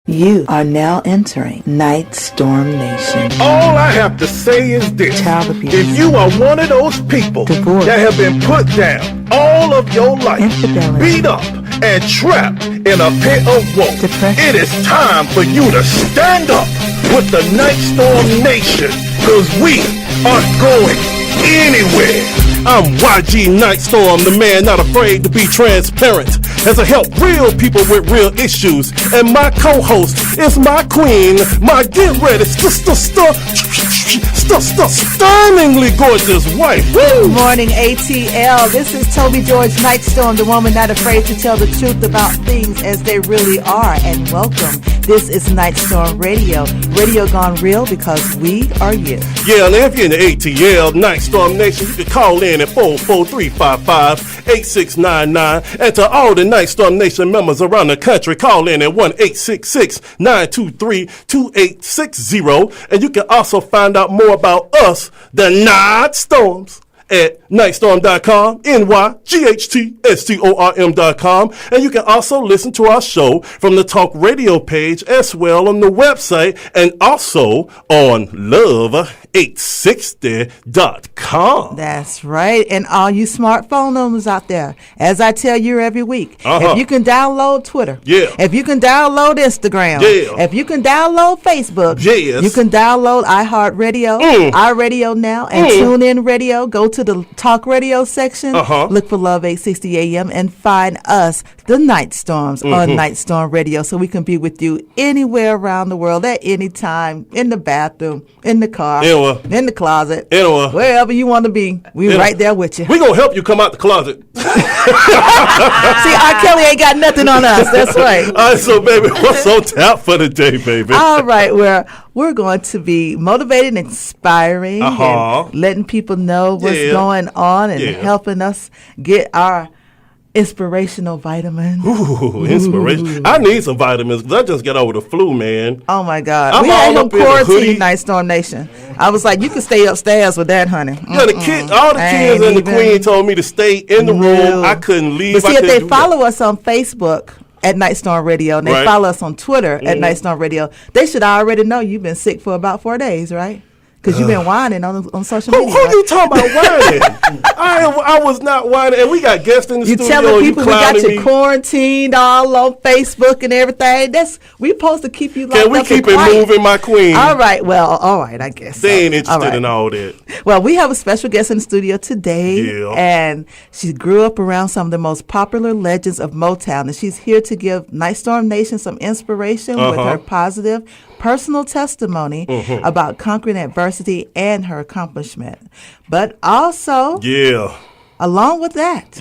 You are now entering Nightstorm Nation. All I have to say is this. Child abuse. If you are one of those people Divorce. that have been put down all of your life, Infidelity. beat up and trapped in a pit of woe, Depression. it is time for you to stand up with the Nightstorm Nation, because we aren't going anywhere. I'm NYGHTSTORM, the man not afraid to be transparent, as I help real people with real issues. And my co-host is my queen, my get ready, stunningly gorgeous wife. Good morning, ATL. This is Toby George Nightstorm, the woman not afraid to tell the truth about things as they really are. And welcome. This is Nightstorm Radio. Radio gone real because we are you. Yeah, and if you're in the ATL, Nightstorm Nation, you can call in at 443-555-8699. And to all the Nightstorm Nation members around the country, call in at 1-866-923-2860. And you can also find out more about us, the Nightstorms, at Nightstorm.com, NYGHTSTORM.com. And you can also listen to our show from the Talk Radio page as well on the website and also on Love860.com. That's right. And all you smartphone owners out there, as I tell you every week, if you can download Twitter, if you can download Instagram, if you can download Facebook, you can download iHeartRadio, iRadionow, and TuneIn Radio. Go to the Talk Radio section, look for Love 860 AM, and find us, the Nightstorms, on Nightstorm Radio, so we can be with you anywhere around the world at any time, in the bathroom, in the car, in the closet, wherever you want to be. We're right there with you. We're going to help you come out the closet. See, R. Kelly ain't got nothing on us. That's right. All right, so, baby, what's on tap for the day, baby? All right, we're going to be motivating, inspiring, and letting people know what's going on and helping us get our inspirational vitamins. Ooh, inspiration. I need some vitamins because I just got over the flu, man. Oh, my God. We had him quarantined, Nightstorm Nation. I was like, you can stay upstairs with that, honey. Yeah, all the kids and the queen told me to stay in the room. I couldn't leave. But see, if they follow us on Facebook at Nightstorm Radio, and they follow us on Twitter at Nightstorm Radio, they should already know you've been sick for about 4 days, right? Because you've been whining on social media. Who you talking about whining? I was not whining. And we got guests in the studio. You telling people we got you quarantined all on Facebook and everything. We supposed to keep you locked up. Can we keep it moving, my queen? All right. Well, all right, I guess. They ain't interested in all that. Well, we have a special guest in the studio today. And she grew up around some of the most popular legends of Motown. And she's here to give Nightstorm Nation some inspiration with her positive personal testimony about conquering adversity and her accomplishment. But also, along with that,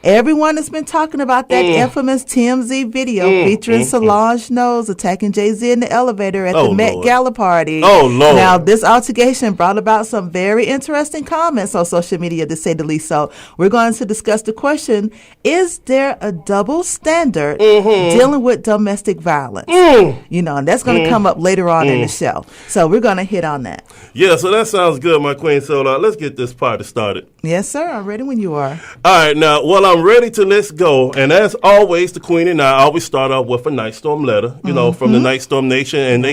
everyone has been talking about that infamous TMZ video featuring Solange Knowles attacking Jay-Z in the elevator at the Met Gala party. Oh, Lord. Now, this altercation brought about some very interesting comments on social media, to say the least. So we're going to discuss the question, is there a double standard dealing with domestic violence? You know, and that's going to come up later on in the show. So we're going to hit on that. Yeah, so that sounds good, my queen. So let's get this party started. Yes, sir. I'm ready when you are. All right, now, I'm ready to let's go. And as always, the queen and I always start out with a Nightstorm letter, you know, from the Nightstorm Nation. And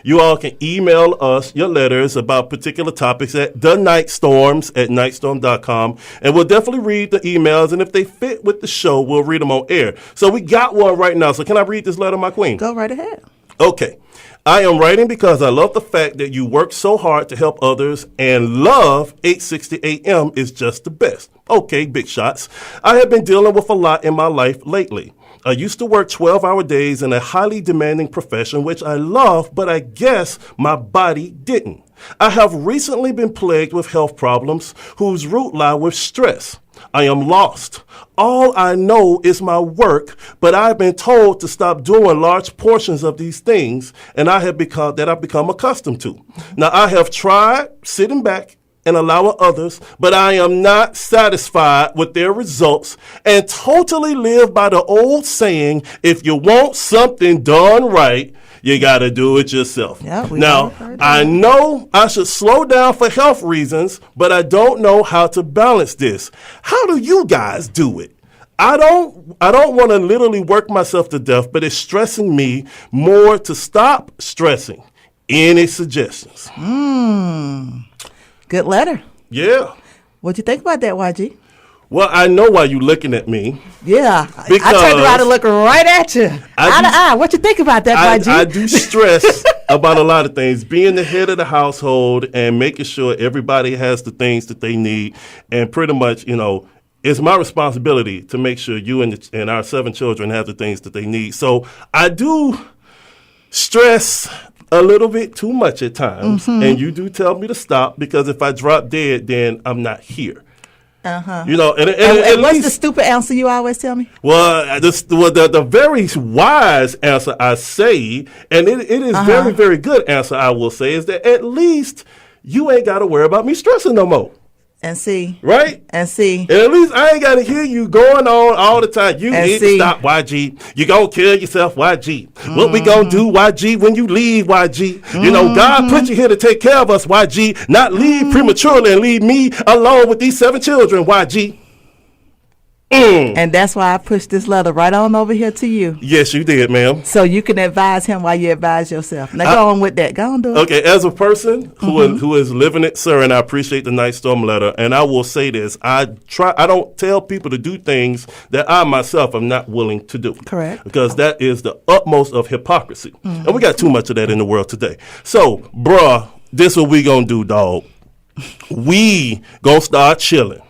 you all can email us your letters about particular topics at thenightstorms@nightstorm.com. And we'll definitely read the emails. And if they fit with the show, we'll read them on air. So we got one right now. So can I read this letter, my queen? Go right ahead. Okay. I am writing because I love the fact that you work so hard to help others, and Love 860 AM is just the best. Okay, big shots. I have been dealing with a lot in my life lately. I used to work 12-hour days in a highly demanding profession, which I love, but I guess my body didn't. I have recently been plagued with health problems whose root lie with stress. I am lost. All I know is my work, but I've been told to stop doing large portions of these things, and I've become accustomed to. Now, I have tried sitting back and allowing others, but I am not satisfied with their results and totally live by the old saying, if you want something done right, you got to do it yourself. Now, I know I should slow down for health reasons, but I don't know how to balance this. How do you guys do it? I don't want to literally work myself to death, but it's stressing me more to stop stressing. Any suggestions? Good letter. Yeah. What'd you think about that, YG? Well, I know why you're looking at me. Yeah. I turned around and looked right at you. Eye to eye. What you think about that, YG? I do stress about a lot of things. Being the head of the household and making sure everybody has the things that they need. And pretty much, it's my responsibility to make sure you and our 7 children have the things that they need. So I do stress a little bit too much at times. And you do tell me to stop, because if I drop dead, then I'm not here. And what's the stupid answer you always tell me? Well, the very wise answer I say, and it is very, very good answer I will say, is that at least you ain't got to worry about me stressing no more. And see. Right? And see. And at least I ain't got to hear you going on all the time. You need to stop, YG. You going to kill yourself, YG. What we going to do, YG, when you leave, YG? God put you here to take care of us, YG. Not leave prematurely and leave me alone with these 7 children, YG. And that's why I pushed this letter right on over here to you. Yes, you did, ma'am. So you can advise him while you advise yourself. Now go on with that. Go on, do it. Okay, as a person who is living it, sir, and I appreciate the Nightstorm letter, and I will say this, I don't tell people to do things that I myself am not willing to do. Correct. Because that is the utmost of hypocrisy. And we got too much of that in the world today. So, bruh, this what we gonna do, dog. We gonna start chilling.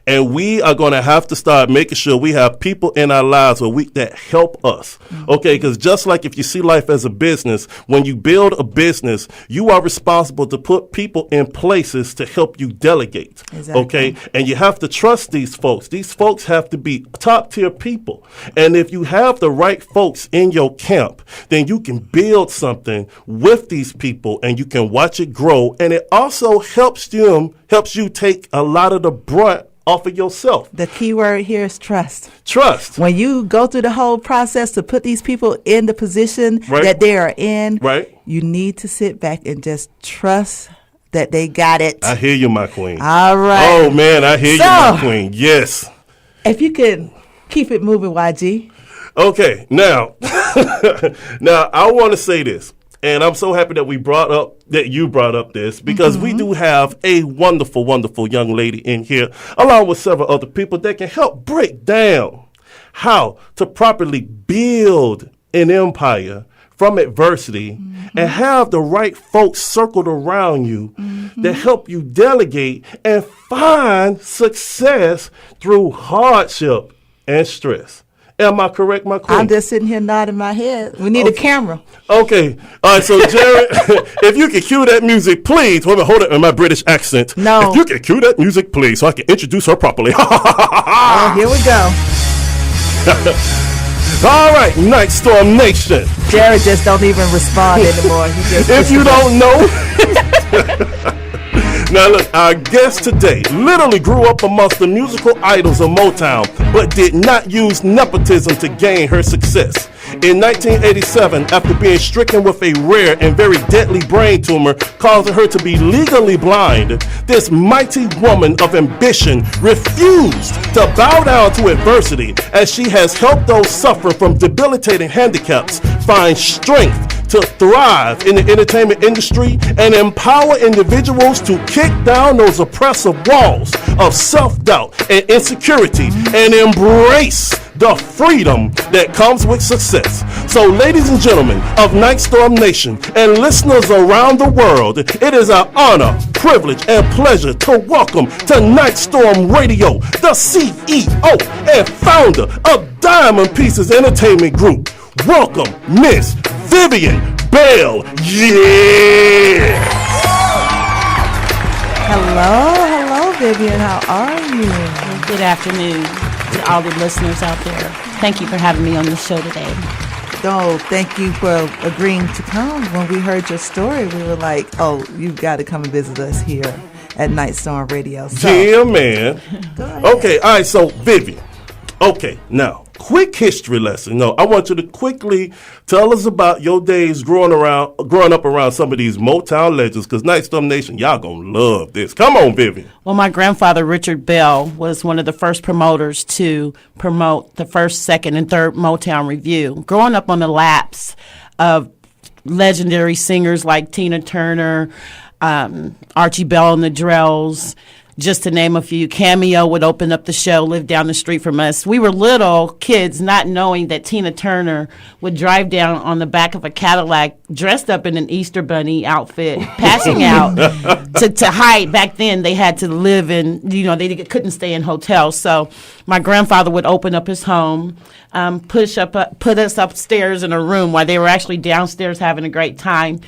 And we are going to have to start making sure we have people in our lives that help us. Okay, because just like if you see life as a business, when you build a business, you are responsible to put people in places to help you delegate. Exactly. Okay, and you have to trust these folks. These folks have to be top tier people. And if you have the right folks in your camp, then you can build something with these people and you can watch it grow. And it also helps you take a lot of the brunt off of yourself. The key word here is trust. Trust. When you go through the whole process to put these people in the position that they are in, you need to sit back and just trust that they got it. I hear you, my queen. All right. Oh, man, I hear you, my queen. Yes. If you can keep it moving, YG. Okay, now I want to say this. And I'm so happy that you brought up this, because we do have a wonderful, wonderful young lady in here, along with several other people that can help break down how to properly build an empire from adversity and have the right folks circled around you that help you delegate and find success through hardship and stress. Am I correct, my queen? I'm just sitting here nodding my head. We need a camera. Okay. All right, so, Jared, if you can cue that music, please. Wait a minute, hold it in my British accent. No. If you can cue that music, please, so I can introduce her properly. Here we go. All right, Nightstorm Nation. Jared just don't even respond anymore. If you don't know... Now look, our guest today literally grew up amongst the musical idols of Motown, but did not use nepotism to gain her success. In 1987, after being stricken with a rare and very deadly brain tumor causing her to be legally blind, this mighty woman of ambition refused to bow down to adversity, as she has helped those suffering from debilitating handicaps find strength to thrive in the entertainment industry and empower individuals to kick down those oppressive walls of self-doubt and insecurity and embrace the freedom that comes with success. So, ladies and gentlemen of Nightstorm Nation and listeners around the world, it is our honor, privilege, and pleasure to welcome to Nightstorm Radio the CEO and founder of Diamond Pieces Entertainment Group. Welcome, Miss Vivian Bell. Yeah! Hello, Vivian. How are you? Well, good afternoon to all the listeners out there. Thank you for having me on the show today. Oh, thank you for agreeing to come. When we heard your story, we were like, oh, you've got to come and visit us here at Nightstorm Radio. So, yeah, man. Go ahead. Okay, all right, so Vivian, Okay, now, quick history lesson. No, I want you to quickly tell us about your days growing up around some of these Motown legends, because Nightstorm Nation, y'all gonna love this. Come on, Vivian. Well, my grandfather, Richard Bell, was one of the first promoters to promote the first, second, and third Motown review. Growing up on the laps of legendary singers like Tina Turner, Archie Bell and the Drells, just to name a few. Cameo would open up the show, lived down the street from us. We were little kids not knowing that Tina Turner would drive down on the back of a Cadillac dressed up in an Easter Bunny outfit, passing out to hide. Back then, they had to live in, they couldn't stay in hotels. So my grandfather would open up his home, put us upstairs in a room while they were actually downstairs having a great time.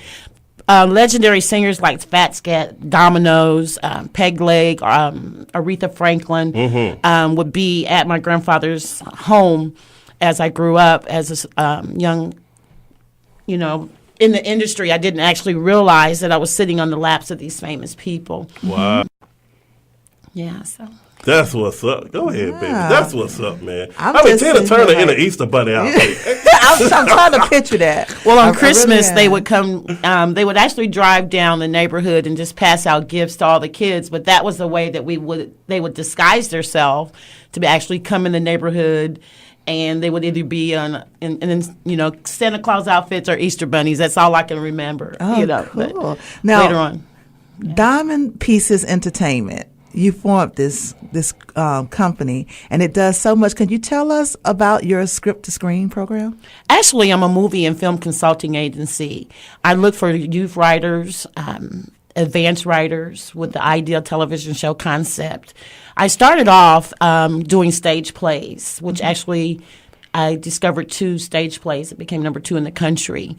Legendary singers like Fat Scat, Dominoes, Peg Leg, Aretha Franklin would be at my grandfather's home as I grew up as a young, in the industry. I didn't actually realize that I was sitting on the laps of these famous people. Wow. Yeah, so. That's what's up. Go ahead, baby. That's what's up, man. Tina Turner in an Easter Bunny outfit. I'm trying to picture that. Well, on Christmas, they would come, they would actually drive down the neighborhood and just pass out gifts to all the kids. But that was the way that they would disguise themselves to actually come in the neighborhood. And they would either be in Santa Claus outfits or Easter bunnies. That's all I can remember. Oh, cool. Now, later on. Diamond Pieces Entertainment. You formed this company, and it does so much. Can you tell us about your script-to-screen program? Actually, I'm a movie and film consulting agency. I look for youth writers, advanced writers with the ideal television show concept. I started off doing stage plays, which actually I discovered 2 stage plays. It became number 2 in the country.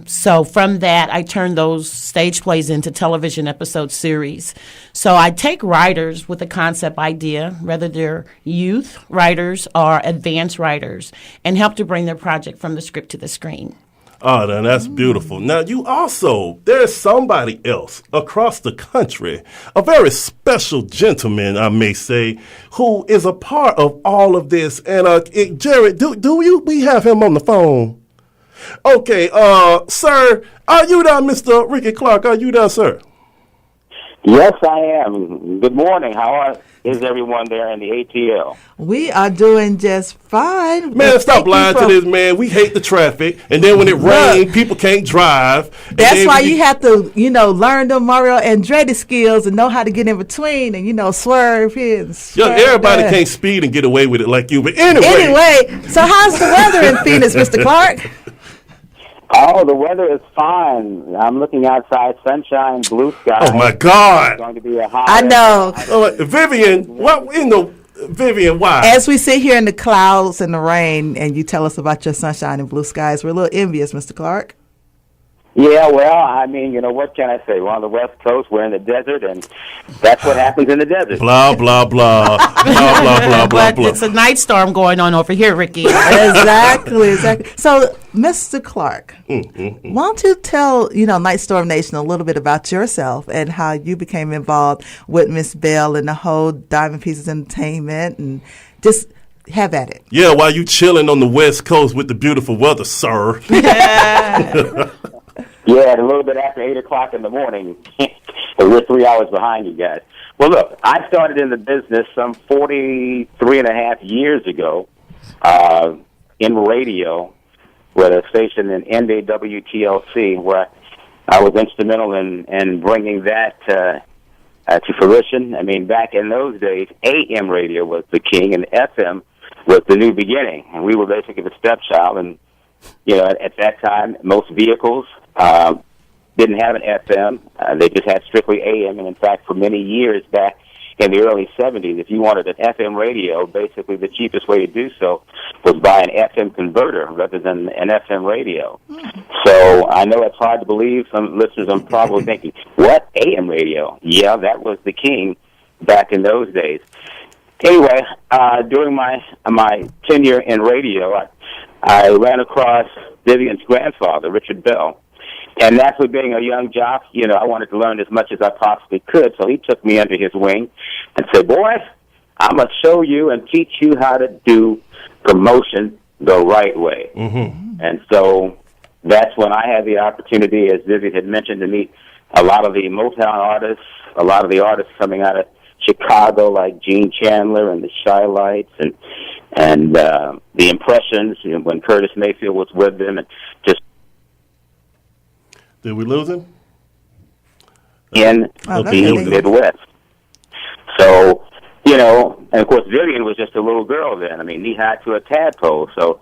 So from that, I turned those stage plays into television episode series. So I take writers with a concept idea, whether they're youth writers or advanced writers, and help to bring their project from the script to the screen. Oh, now that's beautiful. Now, there's somebody else across the country, a very special gentleman, I may say, who is a part of all of this. And Jared, we have him on the phone? Okay, sir, are you there, Mr. Ricky Clark? Are you there, sir? Yes, I am. Good morning. How is everyone there in the ATL? We are doing just fine. Man, stop lying to this man. We hate the traffic, and then when it rains, people can't drive. That's why you have to, learn the Mario Andretti skills and know how to get in between and, swerve here and swerve everybody there. can't speed and get away with it like you. But anyway. So how's the weather in Phoenix, Mr. Clark? Oh, the weather is fine. I'm looking outside, sunshine, blue sky. Oh, my God. It's going to be a hot. I know. Vivian, Vivian, why? As we sit here in the clouds and the rain and you tell us about your sunshine and blue skies, we're a little envious, Mr. Clark. Yeah, well, what can I say? We're on the West Coast, we're in the desert, and that's what happens in the desert. Blah, blah, blah. Blah, blah, blah, blah, blah. It's a Nightstorm going on over here, Ricky. Exactly. So, Mr. Clark, why don't you tell, Nightstorm Nation a little bit about yourself and how you became involved with Miss Bell and the whole Diamond Pieces Entertainment, and just have at it. Yeah, while you chilling on the West Coast with the beautiful weather, sir. Yeah. Yeah, a little bit after 8 o'clock in the morning. We're 3 hours behind you guys. Well, look, I started in the business some 43 and a half years ago in radio with a station in NYGHTSTORM, where I was instrumental in bringing that to fruition. I mean, back in those days, AM radio was the king and FM was the new beginning. And we were basically the stepchild. And, at that time, most vehicles didn't have an FM. They just had strictly AM. And, in fact, for many years back in the early 70s, if you wanted an FM radio, basically the cheapest way to do so was buy an FM converter rather than an FM radio. So I know it's hard to believe. Some listeners are probably thinking, what, AM radio? Yeah, that was the king back in those days. Anyway, during my tenure in radio, I ran across Vivian's grandfather, Richard Bell. And naturally, being a young jock, I wanted to learn as much as I possibly could. So he took me under his wing and said, boy, I'm going to show you and teach you how to do promotion the right way. Mm-hmm. And so that's when I had the opportunity, as Vivian had mentioned, to meet a lot of the Motown artists, a lot of the artists coming out of Chicago, like Gene Chandler and the Shy-Lights, and the Impressions, when Curtis Mayfield was with them, and just. Did we lose him? In the Midwest. So, and of course, Vivian was just a little girl then. I mean, knee-high to a tadpole. So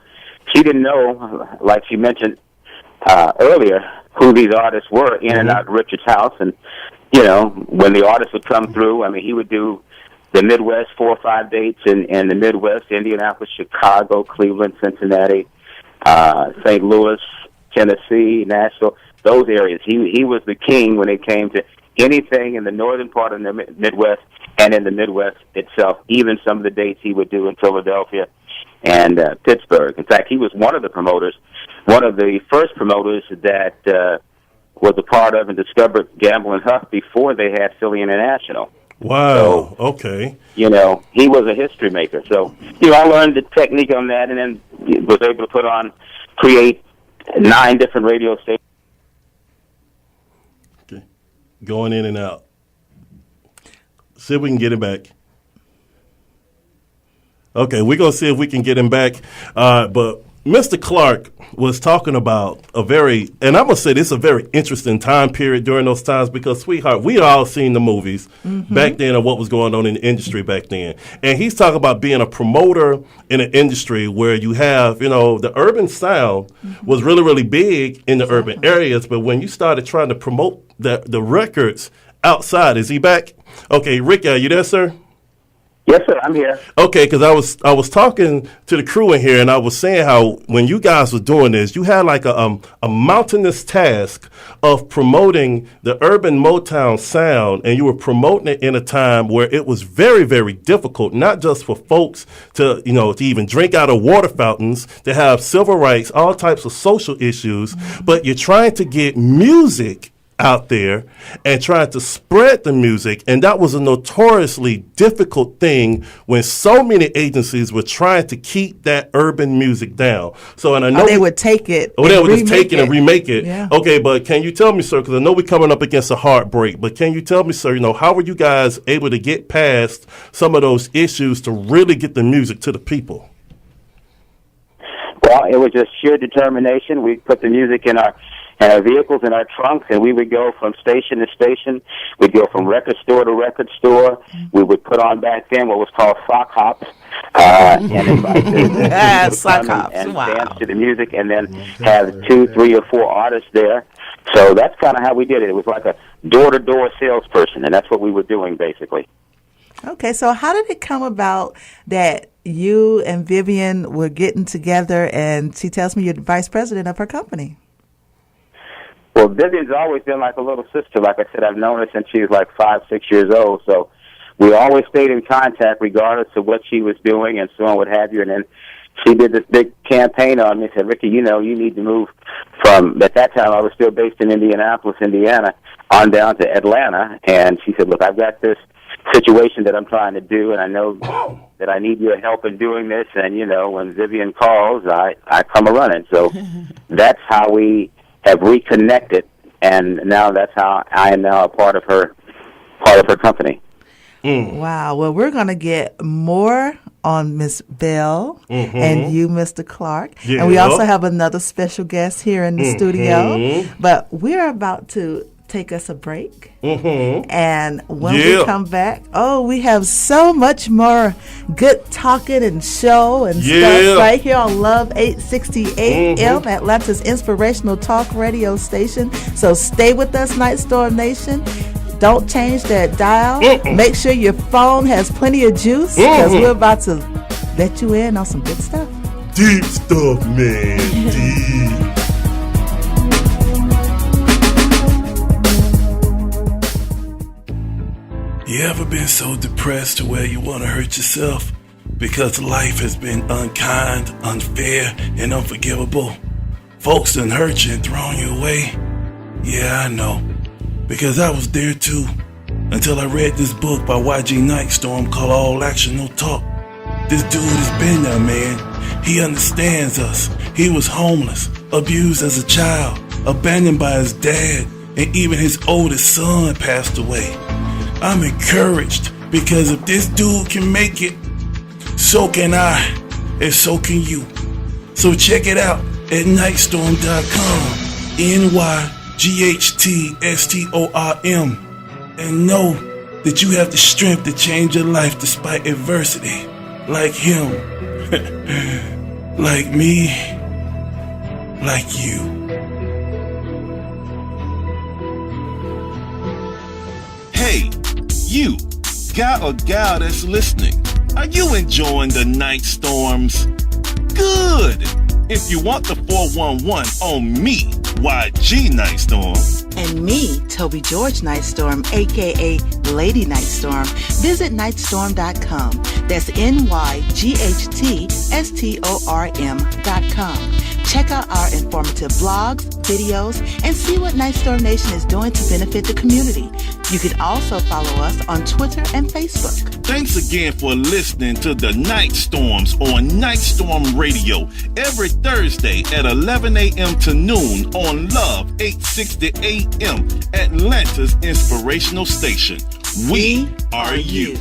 she didn't know, like she mentioned earlier, who these artists were in and out of Richard's house. And, when the artist would come through, I mean, he would do the Midwest, 4 or 5 dates in the Midwest, Indianapolis, Chicago, Cleveland, Cincinnati, St. Louis, Tennessee, Nashville, those areas. He was the king when it came to anything in the northern part of the Midwest and in the Midwest itself, even some of the dates he would do in Philadelphia and Pittsburgh. In fact, he was one of the first promoters that was a part of and discovered Gamble and Huff before they had Philly International. Wow, so, okay. He was a history maker. So, I learned the technique on that and then was able to create 9 different radio stations. Okay. Going in and out. See if we can get him back. Okay, we're going to see if we can get him back. But Mr. Clark was talking about and I'm going to say this is a very interesting time period during those times because, sweetheart, we all seen the movies back then and what was going on in the industry back then. And he's talking about being a promoter in an industry where you have, the urban sound was really, really big in the urban areas. But when you started trying to promote the records outside, is he back? Okay, Rick, are you there, sir? Yes, sir, I'm here. Okay, because I was talking to the crew in here, and I was saying how when you guys were doing this, you had like a mountainous task of promoting the urban Motown sound, and you were promoting it in a time where it was very, very difficult, not just for folks to even drink out of water fountains, to have civil rights, all types of social issues, but you're trying to get music out there and trying to spread the music, and that was a notoriously difficult thing when so many agencies were trying to keep that urban music down. So, and I know they would take it. They would just take it and remake it. Yeah. Okay, but can you tell me, sir? Because I know we're coming up against a heartbreak. But can you tell me, sir? How were you guys able to get past some of those issues to really get the music to the people? Well, it was just sheer determination. We put the music in our vehicles, in our trunks, and we would go from station to station. We'd go from record store to record store. We would put on back then what was called sock hops, and invite them sock hops. And wow. dance to the music, and then have 2, 3, or 4 artists there. So that's kind of how we did it. It was like a door-to-door salesperson, and that's what we were doing, basically. Okay, so how did it come about that you and Vivian were getting together, and she tells me you're the vice president of her company? Well, Vivian's always been like a little sister. Like I said, I've known her since she was like 5, 6 years old. So we always stayed in contact regardless of what she was doing and so on, what have you. And then she did this big campaign on me, said, Ricky, you need to move from, at that time I was still based in Indianapolis, Indiana, on down to Atlanta. And she said, look, I've got this situation that I'm trying to do, and I know that I need your help in doing this. And, when Vivian calls, I come a-running. So that's how we have reconnected, and now that's how I am now a part of her company. Wow. Well, we're going to get more on Miss Bell and you, Mr. Clark. Yeah. And we also have another special guest here in the studio. But we're about to take us a break. And when we come back, we have so much more good talking and show and stuff right here on Love 860 AM, Atlanta's inspirational talk radio station. So stay with us, Nightstorm Nation. Don't change that dial. Make sure your phone has plenty of juice, because we're about to let you in on some good stuff. Deep stuff, man. Deep. You ever been so depressed to where you want to hurt yourself because life has been unkind, unfair, and unforgivable? Folks done hurt you and thrown you away? Yeah, I know, because I was there too. until I read this book by YG Nightstorm called All Action No Talk. This dude has been there, man. He understands us. He was homeless, abused as a child, abandoned by his dad, and even his oldest son passed away. I'm encouraged because if this dude can make it, so can I, and so can you. So check it out at Nyghtstorm.com, NYGHTSTORM, and know that you have the strength to change your life despite adversity, like him, like me, like you. Hey, you, guy or gal that's listening, are you enjoying the Nightstorms? Good! If you want the 411 on me, YG Nightstorm, and me, Toby George Nightstorm, aka Lady Nightstorm, visit Nyghtstorm.com. That's NYGHTSTORM.com. Check out our informative blogs, videos, and see what Nightstorm Nation is doing to benefit the community. You can also follow us on Twitter and Facebook. Thanks again for listening to the Nightstorms on Nightstorm Radio every Thursday at 11 a.m. to noon on Love 860 a.m. Atlanta's inspirational station. We are you.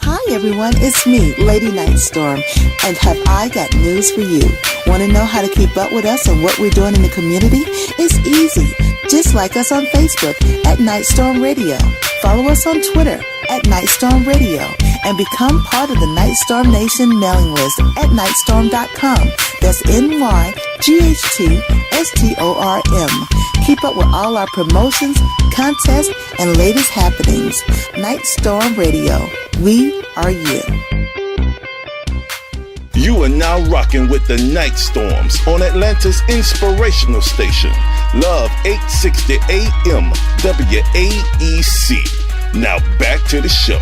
Hi everyone, it's me, Lady Nightstorm, and have I got news for you. Want to know how to keep up with us and what we're doing in the community? It's easy. Just like us on Facebook at Nightstorm Radio. Follow us on Twitter at Nightstorm Radio and become part of the Nightstorm Nation mailing list at Nyghtstorm.com. That's NYGHTSTORM. Keep up with all our promotions, contests, and latest happenings. Nightstorm Radio. We are you. You are now rocking with the Nightstorms on Atlanta's inspirational station, Love 860 AM WAEC. Now back to the show.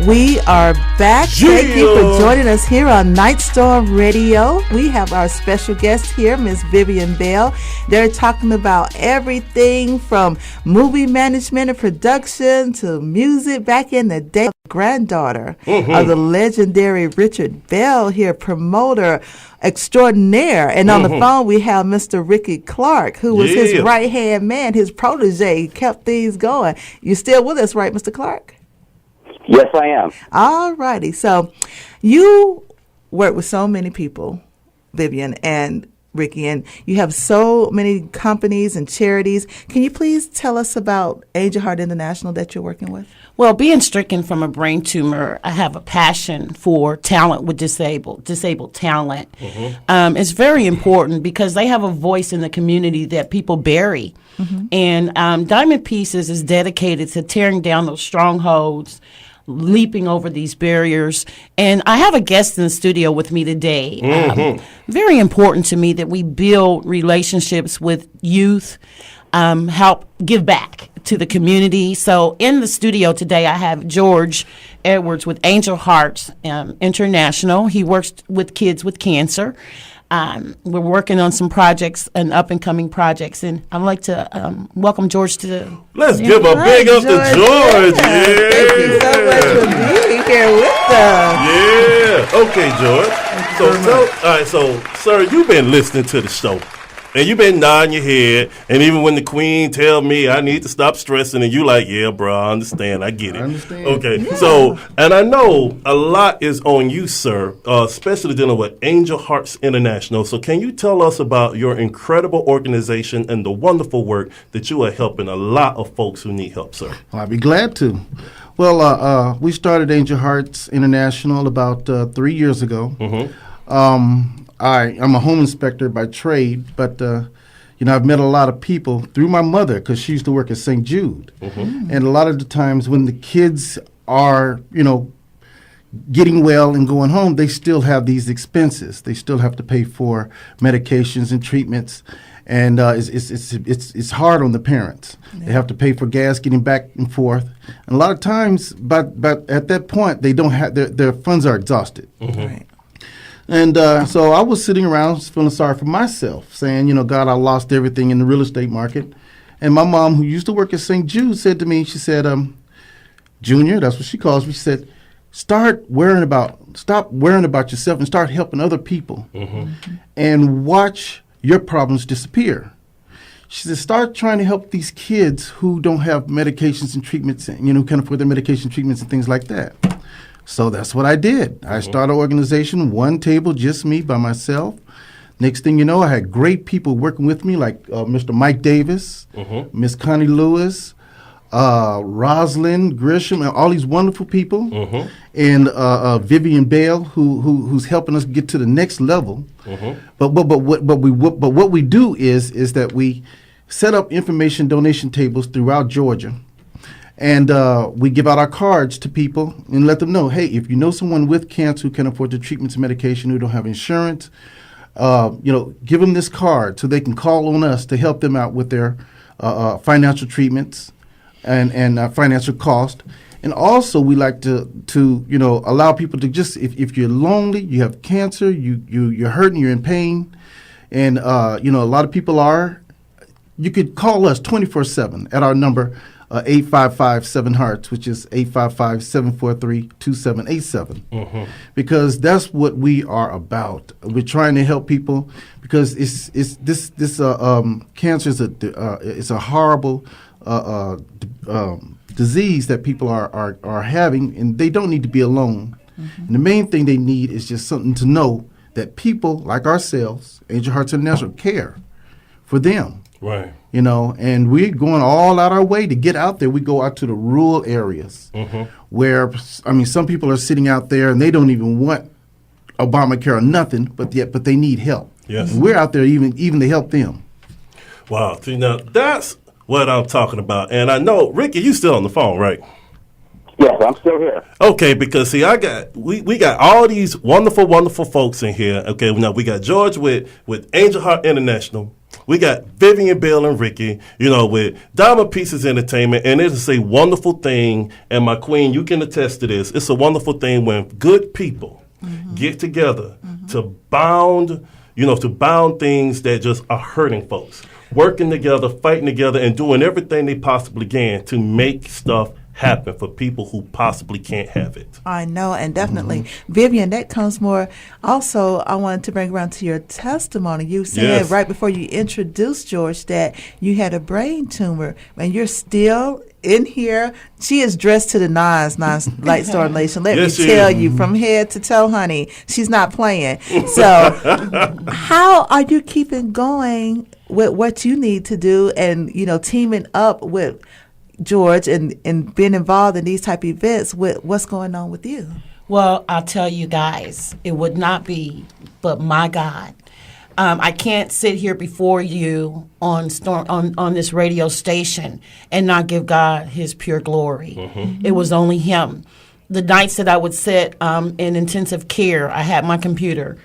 We are back. Thank you for joining us here on Nightstorm Radio. We have our special guest here, Miss Vivian Bell. They're talking about everything from movie management and production to music back in the day. Granddaughter of the legendary Richard Bell here, promoter extraordinaire. And on the phone we have Mr. Ricky Clark, who was his right-hand man, his protege, kept things going. You still with us, right, Mr. Clark? Yes, I am. All righty. So you work with so many people, Vivian and Ricky, and you have so many companies and charities. Can you please tell us about Angel Heart International that you're working with? Well, being stricken from a brain tumor, I have a passion for talent with disabled talent. It's very important because they have a voice in the community that people bury. And Diamond Pieces is dedicated to tearing down those strongholds, leaping over these barriers. And I have a guest in the studio with me today. Very important to me that we build relationships with youth, help give back to the community. So in the studio today, I have George Edwards with Angel Hearts International. He works with kids with cancer. We're working on some projects and up-and-coming projects, and I'd like to welcome George to. Let's give a big up to George. Yeah. Thank you so much for being here with us. Yeah. Okay, George. All right. So, sir, you've been listening to the show, and you've been nodding your head, and even when the queen tell me I need to stop stressing, and you like, yeah, bro, I understand, I get it. I understand. Okay, so, and I know a lot is on you, sir, especially dealing with Angel Hearts International. So can you tell us about your incredible organization and the wonderful work that you are helping a lot of folks who need help, sir? Well, I'd be glad to. Well, we started Angel Hearts International about 3 years ago. I'm a home inspector by trade, but I've met a lot of people through my mother because she used to work at St. Jude. And a lot of the times when the kids are, getting well and going home, they still have these expenses. They still have to pay for medications and treatments, and it's hard on the parents. Yeah. They have to pay for gas getting back and forth, and a lot of times, but at that point, they don't have their funds are exhausted. Right. And so I was sitting around feeling sorry for myself, saying, God, I lost everything in the real estate market. And my mom, who used to work at St. Jude, said to me, she said, Junior, that's what she calls me, she said, stop worrying about yourself and start helping other people and watch your problems disappear. She said, start trying to help these kids who don't have medications and treatments, and, can't afford their medication treatments and things like that. So that's what I did. I started an organization, one table, just me by myself. Next thing you know, I had great people working with me, like Mr. Mike Davis, Miss Connie Lewis, Rosalind Grisham, and all these wonderful people, and Vivian Bell, who's helping us get to the next level. But what we do is that we set up information donation tables throughout Georgia, and we give out our cards to people and let them know, hey, if you know someone with cancer who can't afford the treatments and medication, who don't have insurance, give them this card so they can call on us to help them out with their financial treatments and financial cost. And also, we like to allow people to just, if you're lonely, you have cancer, you're hurting, you're in pain, and a lot of people are, you could call us 24/7 at our number 855-7-HEARTS, which is 855-743-2787, because that's what we are about. We're trying to help people because cancer is a horrible disease that people are having, and they don't need to be alone. And the main thing they need is just something to know that people like ourselves, Angel Hearts International, care for them. Right. And we're going all out our way to get out there. We go out to the rural areas where, some people are sitting out there and they don't even want Obamacare or nothing, but they need help. Yes. And we're out there even to help them. Wow. See, now that's what I'm talking about. And I know, Ricky, you still on the phone, right? Yes, I'm still here. Okay, because see, we got all these wonderful, wonderful folks in here. Okay, now we got George with Angel Heart International. We got Vivian Bell and Ricky, with Diamond Pieces Entertainment, and it is a wonderful thing. And my queen, you can attest to this. It's a wonderful thing when good people get together to bound things that just are hurting folks, working together, fighting together, and doing everything they possibly can to make stuff happen for people who possibly can't have it. I know, and definitely. Vivian, that comes more. Also, I wanted to bring around to your testimony. You said right before you introduced George that you had a brain tumor, and you're still in here. She is dressed to the nines, Nightstorm Nation. Let me tell you, from head to toe, honey, she's not playing. So how are you keeping going with what you need to do and, teaming up with George and being involved in these type of events with what's going on with you? Well, I'll tell you guys, it would not be but my God. I can't sit here before you on this radio station and not give God his pure glory. It was only him. The nights that I would sit in intensive care, I had my computer.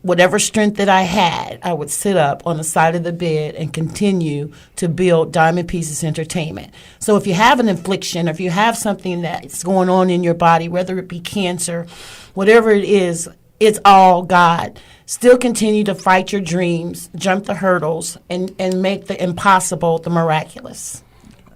Whatever strength that I had, I would sit up on the side of the bed and continue to build Diamond Pieces Entertainment. So if you have an affliction, or if you have something that's going on in your body, whether it be cancer, whatever it is, it's all God. Still continue to fight your dreams, jump the hurdles, and make the impossible the miraculous.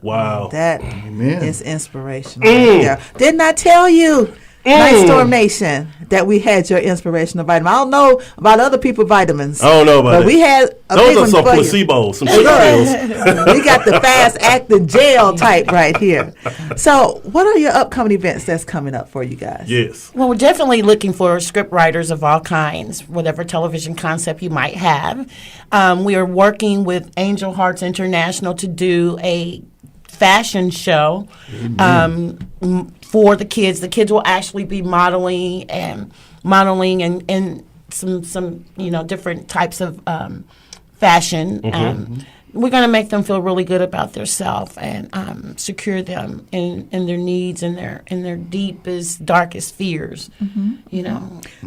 Wow. That is inspirational. Yeah. Didn't I tell you, Nightstorm Nation, that we had your inspirational vitamin? I don't know about other people's vitamins. I don't know about but we had a those big are one some for placebos, some you. pills. We got the fast-acting gel type right here. So what are your upcoming events that's coming up for you guys? Yes. Well, we're definitely looking for script writers of all kinds, whatever television concept you might have. We are working with Angel Hearts International to do a fashion show for the kids. The kids will actually be modeling and some different types of fashion. We're going to make them feel really good about themselves and secure them in their needs and their deepest, darkest fears.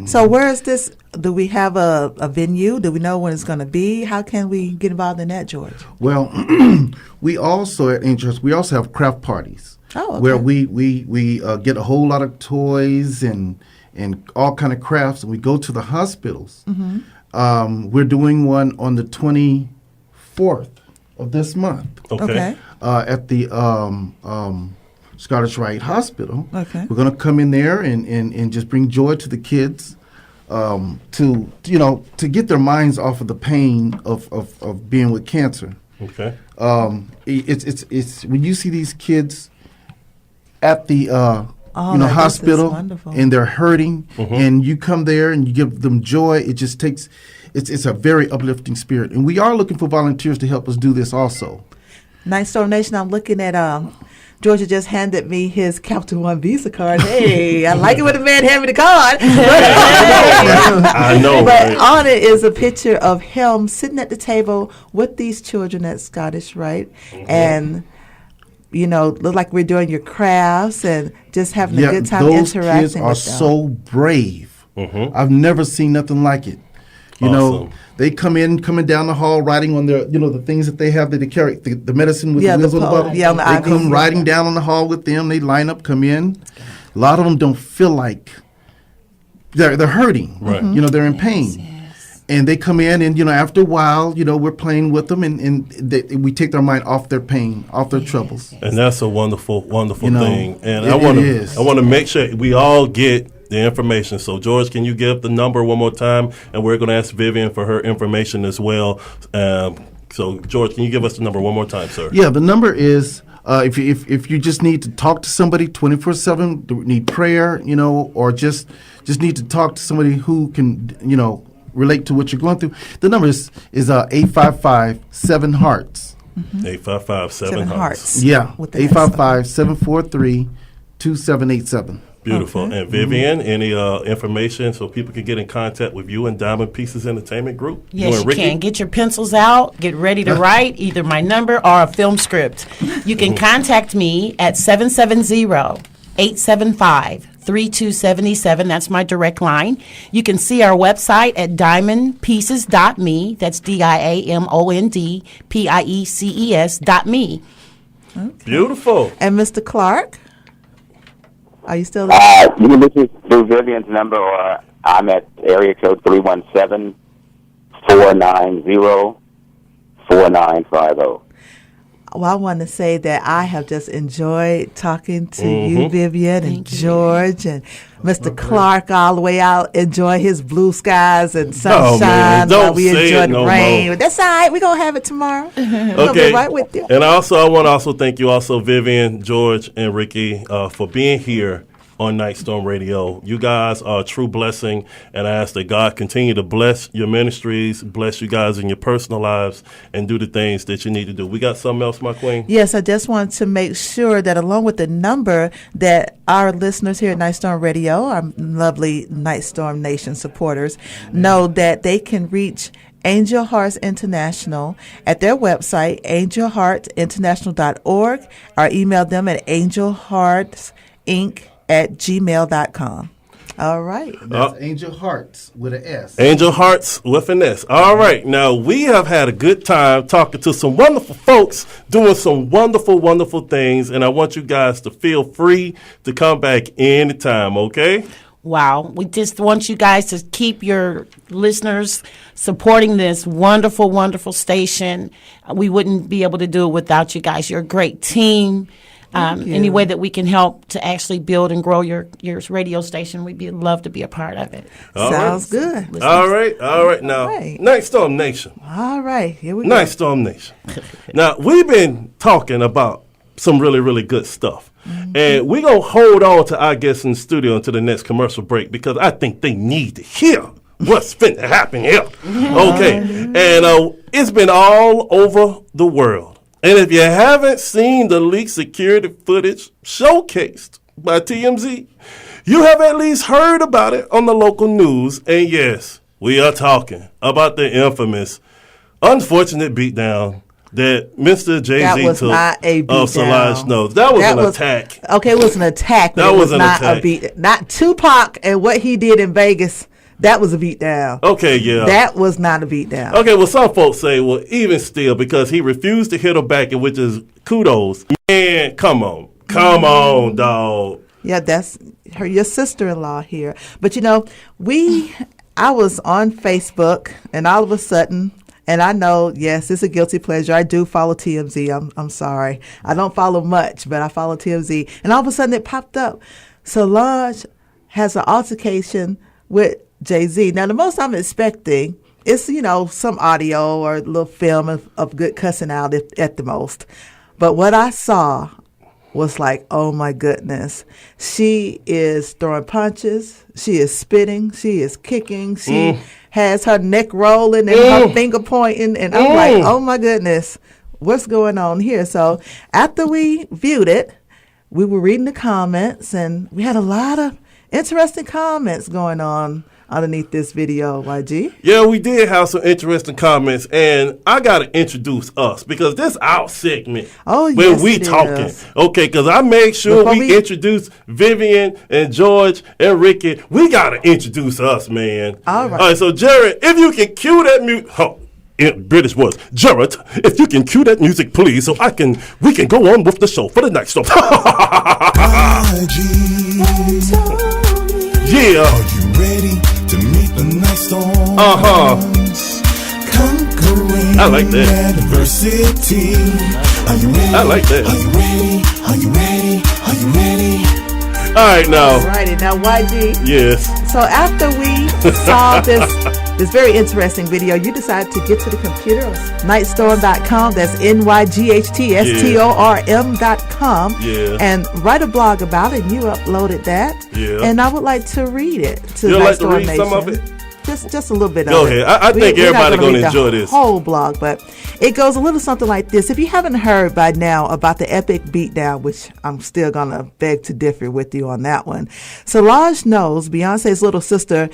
So where is this? Do we have a venue? Do we know when it's going to be? How can we get involved in that, George? Well, we also at Angels, we also have craft parties. Oh, okay. Where we get a whole lot of toys and all kind of crafts, and we go to the hospitals. We're doing one on the 24th of this month. Okay. At the Scottish Rite Hospital. Okay. We're going to come in there and just bring joy to the kids, to get their minds off of the pain of being with cancer. Okay. It's when you see these kids at the hospital wonderful. and they're hurting, and you come there and you give them joy. It just takes it's a very uplifting spirit, and we are looking for volunteers to help us do this also. Nightstorm Nation, I'm looking at Georgia just handed me his Capital One Visa card. Hey, I like it when a man hand me the card. I know. But on it is a picture of him sitting at the table with these children at Scottish Rite, and look like we're doing your crafts and just having a good time interacting with them. Those kids are so brave. I've never seen nothing like it. Awesome. They coming down the hall riding on their, the things that they have that they carry, the medicine with the wheels on the bottom. Yeah, they come riding down on the hall with them. They line up, come in. A lot of them don't feel like they're hurting. Right. They're in pain. Yes. And they come in, and after a while, we're playing with them, and we take their mind off their pain, off their troubles. And that's a wonderful, wonderful thing. And I want to make sure we all get the information. So, George, can you give the number one more time? And we're going to ask Vivian for her information as well. So, George, can you give us the number one more time, sir? Yeah, the number is if you just need to talk to somebody 24/7, need prayer, or just need to talk to somebody who can, relate to what you're going through. The number is 855-7-HEARTS. 855-7-HEARTS. Yeah, 855-743-2787. Beautiful. Okay. And Vivian, any information so people can get in contact with you and Diamond Pieces Entertainment Group? Yes, you can. Get your pencils out. Get ready to write either my number or a film script. You can contact me at 770-875-3277. That's my direct line. You can see our website at diamondpieces.me. That's DIAMONDPIECES.me. Okay. Beautiful. And Mr. Clark, are you still there? You can listen to Vivian's number, or I'm at area code 317-490-4950. Well, I want to say that I have just enjoyed talking to you, Vivian, and George, and Mr. Clark all the way out. Enjoy his blue skies and sunshine while we enjoy the rain. But that's all right. We're going to have it tomorrow. We'll be right with you. And I want to thank you also, Vivian, George, and Ricky, for being here on Nightstorm Radio. You guys are a true blessing, and I ask that God continue to bless your ministries, bless you guys in your personal lives, and do the things that you need to do. We got something else, my queen? Yes, I just want to make sure that along with the number that our listeners here at Nightstorm Radio, our lovely Nightstorm Nation supporters, know that they can reach Angel Hearts International at their website, angelheartsinternational.org, or email them at angelheartsinc@gmail.com. All right. That's Angel Hearts with an S. Angel Hearts with an S. All right. Now, we have had a good time talking to some wonderful folks doing some wonderful, wonderful things, and I want you guys to feel free to come back anytime, okay? Wow. We just want you guys to keep your listeners supporting this wonderful, wonderful station. We wouldn't be able to do it without you guys. You're a great team. Any way that we can help to actually build and grow your radio station, we'd love to be a part of it. Sounds good. Listeners. All right. Now, Nightstorm Nation. All right. Here we go. Nightstorm Nation. Now, we've been talking about some really, really good stuff. And we're going to hold on to our guests in the studio until the next commercial break because I think they need to hear what's finna happen here. Okay. And it's been all over the world. And if you haven't seen the leaked security footage showcased by TMZ, you have at least heard about it on the local news. And yes, we are talking about the infamous, unfortunate beatdown that Mr. Jay-Z took of Solange Knowles. That was an attack. Okay, it was an attack. That was not a beat. Not Tupac and what he did in Vegas. That was a beatdown. Okay, yeah. That was not a beatdown. Okay, well, some folks say, well, even still, because he refused to hit her back, which is kudos. Man, come on. Come on, dog. Yeah, that's your sister-in-law here. But, I was on Facebook, and all of a sudden, and I know, yes, it's a guilty pleasure. I do follow TMZ. I'm sorry. I don't follow much, but I follow TMZ. And all of a sudden it popped up. Solange has an altercation with Jay-Z. Now, the most I'm expecting is, some audio or a little film of good cussing out at the most. But what I saw was like, oh my goodness. She is throwing punches. She is spitting. She is kicking. She has her neck rolling and her finger pointing. And I'm like, oh my goodness, what's going on here? So after we viewed it, we were reading the comments, and we had a lot of interesting comments going on underneath this video, YG. Yeah, we did have some interesting comments, and I got to introduce us because this our segment. Oh, yes, when we talking. Is. Okay, because I made sure we introduce Vivian and George and Ricky. We got to introduce us, man. All right. All right, so Jared, if you can cue that music. In British words, Jared, if you can cue that music, please, so we can go on with the show for the Nightstorm. Yeah. Are you ready to meet the Nightstorms? Conquering I like that. Adversity. Are you ready? I like that. Are you ready? Are you ready? Are you ready? All right, now. All righty, now YG. Yes. So after we saw this very interesting video, you decided to get to the computer, Nyghtstorm.com. That's NYGHTSTORM.com. Yeah. And write a blog about it. And you uploaded that. Yeah. And I would like to read it to You'd like to Nightstorm read Nation. some of it? Just a little bit Go of it. ahead. I think everybody going to enjoy this. Whole blog, but it goes a little something like this. If you haven't heard by now about the epic beatdown, which I'm still going to beg to differ with you on that one, Solange Knowles, Beyonce's little sister,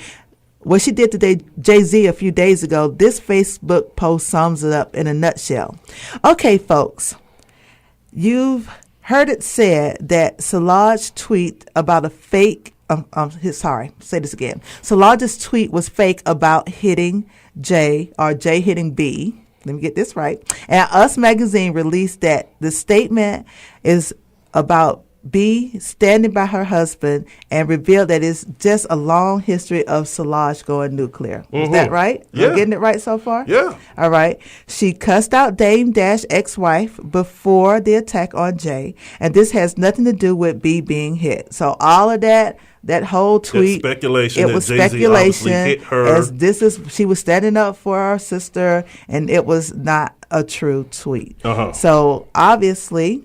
what she did to Jay-Z a few days ago, this Facebook post sums it up in a nutshell. Okay, folks, you've heard it said that Solange tweet about a fake say this again. Solange's tweet was fake about hitting Jay or Jay hitting B. Let me get this right. And Us Magazine released that the statement is about B standing by her husband and revealed that it's just a long history of Solange going nuclear. Is that right? Yeah. Am I getting it right so far? Yeah. All right. She cussed out Dame Dash ex-wife before the attack on Jay, and this has nothing to do with B being hit. So all of that whole tweet, speculation. It was Jay-Z speculation. hit her. As she was standing up for her sister, and it was not a true tweet. So obviously,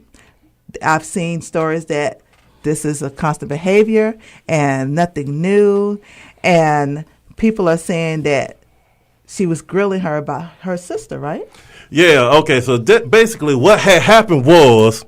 I've seen stories that this is a constant behavior and nothing new, and people are saying that she was grilling her about her sister, right? Yeah. Okay. So basically, what had happened was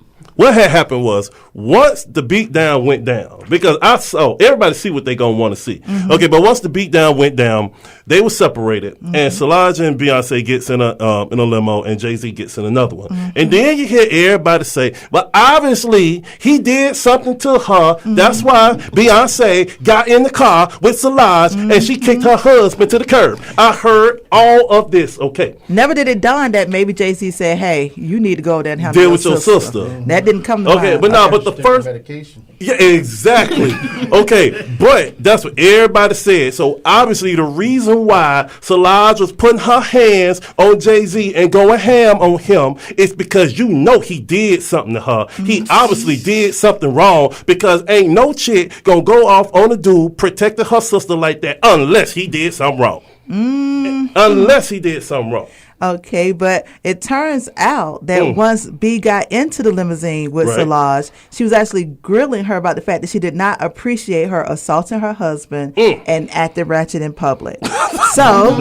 once the beatdown went down, because I saw everybody see what they gonna want to see. Okay, but once the beatdown went down, they were separated, and Solange and Beyonce gets in a limo, and Jay-Z gets in another one, and then you hear everybody say, "Well, obviously he did something to her. That's why Beyonce got in the car with Solange, and she kicked her husband to the curb." I heard all of this. Okay, never did it dawn that maybe Jay-Z said, "Hey, you need to go there and handle deal with your sister." That didn't come to mind. But no, but the first medication. Yeah, exactly. Okay, but that's what everybody said. So obviously the reason why Solange was putting her hands on Jay-Z and going ham on him is because he did something to her. He obviously did something wrong, because ain't no chick gonna go off on a dude protecting her sister like that unless he did something wrong. Unless he did something wrong. Okay, but it turns out that once B got into the limousine with Solange, she was actually grilling her about the fact that she did not appreciate her assaulting her husband and acting ratchet in public. So,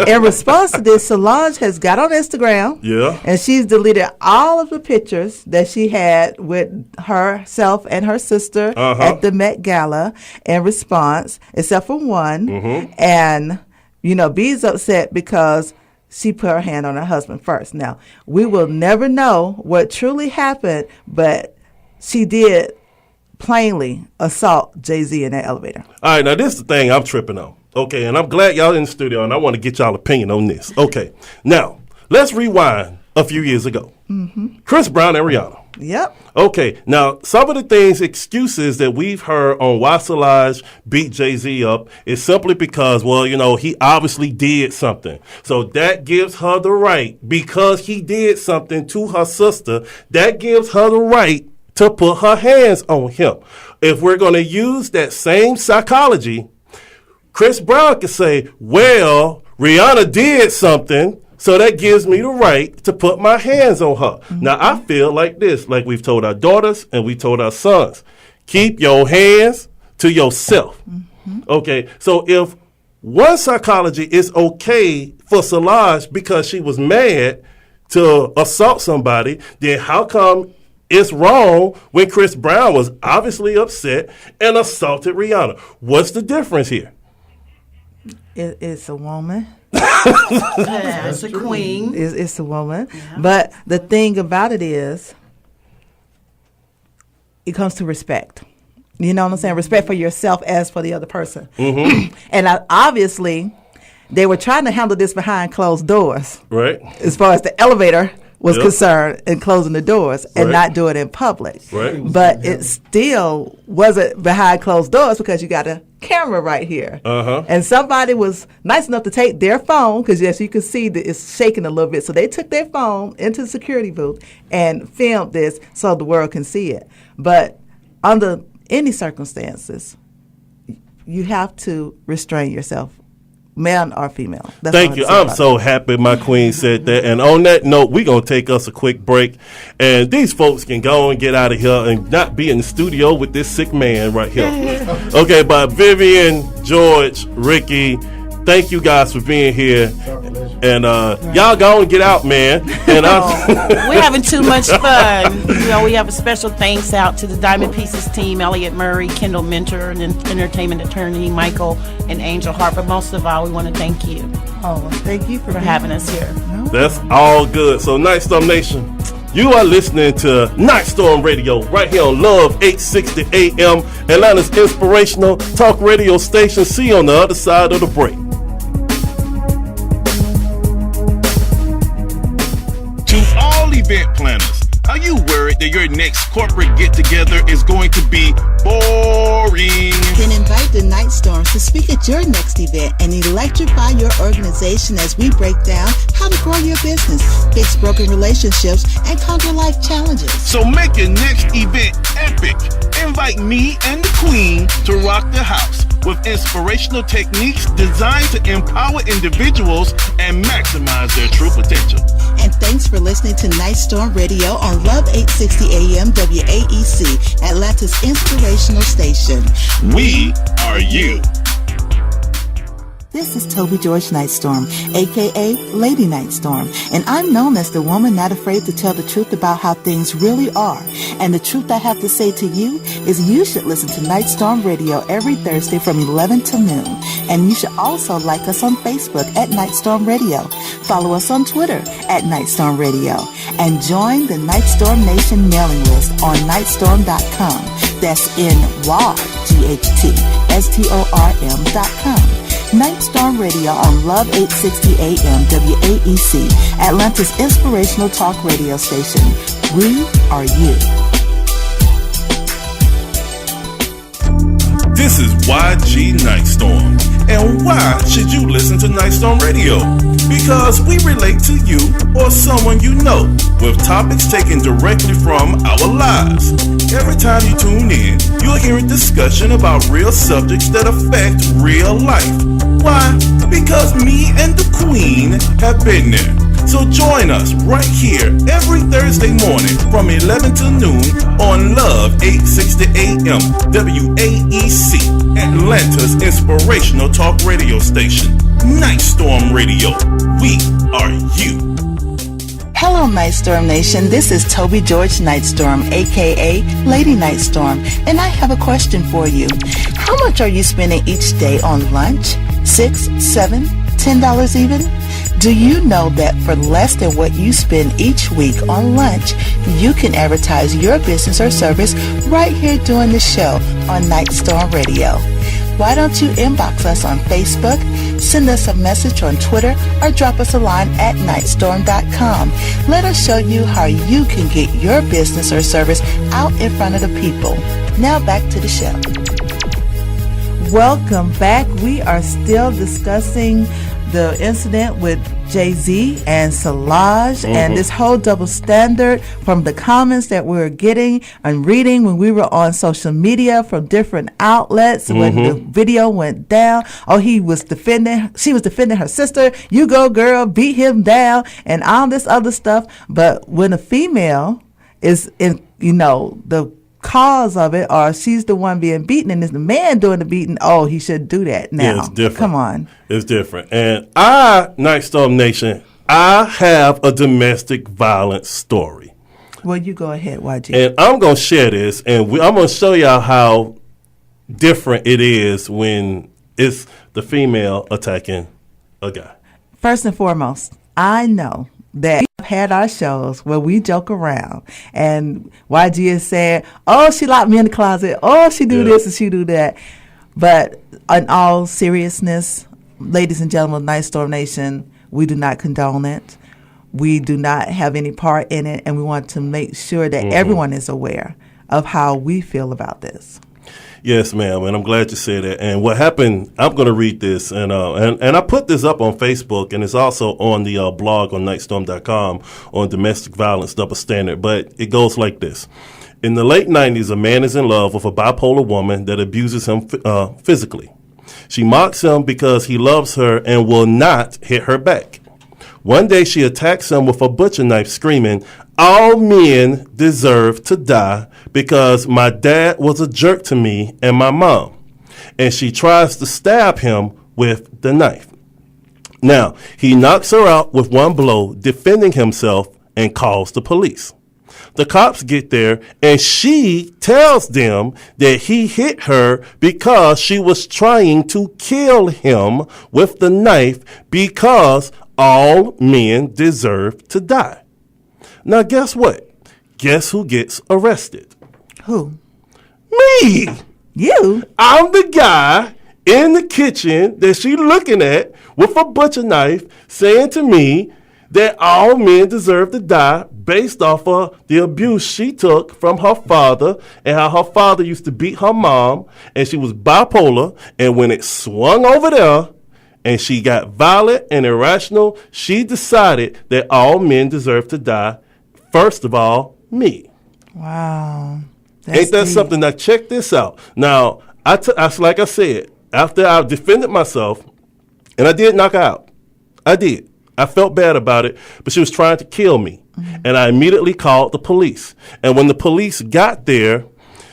in response to this, Solange has got on Instagram, and she's deleted all of the pictures that she had with herself and her sister at the Met Gala in response, except for one. And, B's upset because she put her hand on her husband first. Now, we will never know what truly happened, but she did plainly assault Jay-Z in that elevator. All right, now this is the thing I'm tripping on. Okay, and I'm glad y'all in the studio, and I want to get y'all opinion on this. Okay, now, let's rewind a few years ago. Chris Brown and Rihanna. Yep. Okay, now some of the excuses that we've heard on why Solange beat Jay-Z up is simply because, well, he obviously did something. So that gives her the right, because he did something to her sister, that gives her the right to put her hands on him. If we're going to use that same psychology, Chris Brown could say, well, Rihanna did something, so that gives me the right to put my hands on her. Mm-hmm. Now, I feel like this, like we've told our daughters and we told our sons, keep your hands to yourself. Mm-hmm. Okay, so if one psychology is okay for Solange because she was mad to assault somebody, then how come it's wrong when Chris Brown was obviously upset and assaulted Rihanna? What's the difference here? It's a woman. It's a queen. It's a woman. Yeah. But the thing about it is, it comes to respect. You know what I'm saying? Respect for yourself as for the other person. Mm-hmm. And obviously, they were trying to handle this behind closed doors. Right. As far as the elevator was concerned, and closing the doors and not do it in public. Right. But it still wasn't behind closed doors because you got a camera right here. Uh-huh. And somebody was nice enough to take their phone, because yes, you can see that it's shaking a little bit. So they took their phone into the security booth and filmed this so the world can see it. But under any circumstances, you have to restrain yourself, male or female. That's Thank you. I'm so happy my queen said that. And on that note, we're going to take us a quick break. And these folks can go and get out of here and not be in the studio with this sick man right here. Okay, but Vivian, George, Ricky, thank you guys for being here. And y'all go and get out, man. And we're having too much fun. We have a special thanks out to the Diamond Pieces team, Elliot Murray, Kendall Mentor, and entertainment attorney Michael and Angel Hart. But most of all, we want to thank you. Oh, thank you for having us here. That's all good. So, Nightstorm Nation, you are listening to Nightstorm Radio right here on Love 860 AM, Atlanta's inspirational talk radio station. See you on the other side of the break. To all event planners, are you worried that your next corporate get-together is going to be boring? Then invite the Nightstorms to speak at your next event and electrify your organization as we break down how to grow your business, fix broken relationships, and conquer life challenges. So make your next event epic. Invite me and the Queen to rock the house with inspirational techniques designed to empower individuals and maximize their true potential. And thanks for listening to Nightstorm Radio on Love 860 AM WAEC, Atlanta's inspirational station. We are you. This is Toby George Nightstorm, a.k.a. Lady Nightstorm, and I'm known as the woman not afraid to tell the truth about how things really are. And the truth I have to say to you is you should listen to Nightstorm Radio every Thursday from 11 to noon. And you should also like us on Facebook at Nightstorm Radio. Follow us on Twitter at Nightstorm Radio. And join the Nightstorm Nation mailing list on Nightstorm.com. That's NYGHTSTORM.com. Nightstorm Radio on Love 860 AM WAEC, Atlanta's inspirational talk radio station. We are you. This is YG Nightstorm. And why should you listen to Nightstorm Radio? Because we relate to you or someone you know with topics taken directly from our lives. Every time you tune in, you'll hear a discussion about real subjects that affect real life. Why? Because me and the Queen have been there. So join us right here every Thursday morning from 11 to noon on Love 860 AM WAEC, Atlanta's inspirational talk radio station. Nightstorm Radio. We are you. Hello, Nightstorm Nation. This is Toby George Nightstorm, a.k.a. Lady Nightstorm, and I have a question for you. How much are you spending each day on lunch? $6, $7, $10 even? Do you know that for less than what you spend each week on lunch, you can advertise your business or service right here doing the show on Nightstorm Radio? why don't you inbox us on Facebook, send us a message on Twitter, or drop us a line at Nyghtstorm.com. Let us show you how you can get your business or service out in front of the people. Now back to the show. Welcome back. We are still discussing the incident with Jay-Z and Solange and this whole double standard from the comments that we were getting and reading when we were on social media from different outlets when the video went down. Oh, she was defending her sister. You go, girl, beat him down and all this other stuff. But when a female is in, the cause of it, or she's the one being beaten and it's the man doing the beating, he should do that now. Yeah, it's different. Come on. It's different. And Nightstorm Nation, I have a domestic violence story. Well, you go ahead, YG. And I'm going to share this, and I'm going to show y'all how different it is when it's the female attacking a guy. First and foremost, I know that we've had our shows where we joke around and YG has said, she locked me in the closet, she do this and she do that. But in all seriousness, ladies and gentlemen of Nightstorm Nation, we do not condone it. We do not have any part in it, and we want to make sure that everyone is aware of how we feel about this. Yes, ma'am, and I'm glad you said that. And what happened, I'm going to read this, and I put this up on Facebook, and it's also on the blog on Nightstorm.com on domestic violence double standard, but it goes like this. In the late 90s, a man is in love with a bipolar woman that abuses him physically. She mocks him because he loves her and will not hit her back. One day, she attacks him with a butcher knife, screaming, "All men deserve to die because my dad was a jerk to me and my mom." And she tries to stab him with the knife. Now, he knocks her out with one blow, defending himself, and calls the police. The cops get there, and she tells them that he hit her because she was trying to kill him with the knife because all men deserve to die. Now, guess what? Guess who gets arrested? Who? Me! You? I'm the guy in the kitchen that she looking at with a butcher knife saying to me that all men deserve to die based off of the abuse she took from her father and how her father used to beat her mom, and she was bipolar, and when it swung over there and she got violent and irrational, she decided that all men deserve to die. First of all, me. Wow. Ain't that something? Now, check this out. Now, like I said, after I defended myself, and I did knock her out. I did. I felt bad about it, but she was trying to kill me. And I immediately called the police. And when the police got there,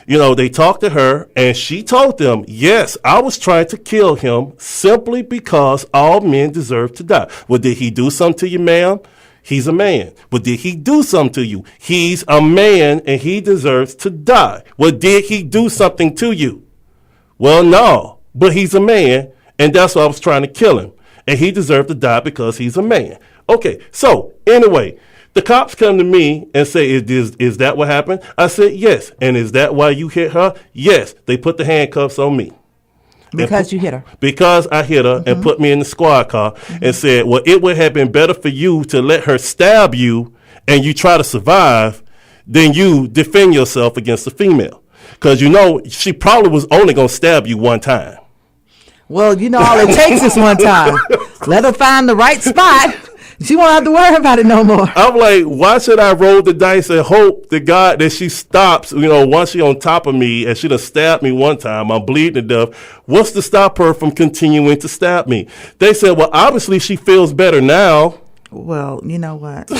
they talked to her, and she told them, yes, I was trying to kill him simply because all men deserve to die. Well, did he do something to you, ma'am? He's a man. But did he do something to you? He's a man, and he deserves to die. Well, did he do something to you? Well, no, but he's a man, and that's why I was trying to kill him. And he deserved to die because he's a man. Okay, so anyway, the cops come to me and say, is that what happened? I said, yes. And is that why you hit her? Yes. They put the handcuffs on me. Because you hit her. Because I hit her and put me in the squad car and said, well, it would have been better for you to let her stab you and you try to survive than you defend yourself against a female. Because, she probably was only going to stab you one time. Well, all it takes is one time. Let her find the right spot. She won't have to worry about it no more. I'm like, why should I roll the dice and hope to God that she stops, once she's on top of me and she done stabbed me one time, I'm bleeding to death. What's to stop her from continuing to stab me? They said, well, obviously she feels better now. Well, you know what?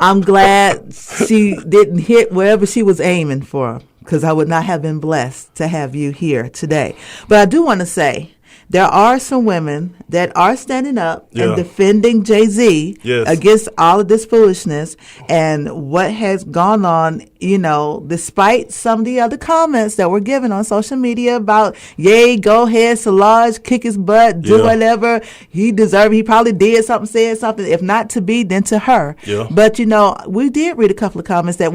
I'm glad she didn't hit wherever she was aiming for, because I would not have been blessed to have you here today. But I do want to say there are some women that are standing up and defending Jay-Z against all of this foolishness and what has gone on, despite some of the other comments that were given on social media about, yay, go ahead, Solange, kick his butt, do whatever. He deserved, he probably did something, said something. If not to be, then to her. Yeah. But, we did read a couple of comments that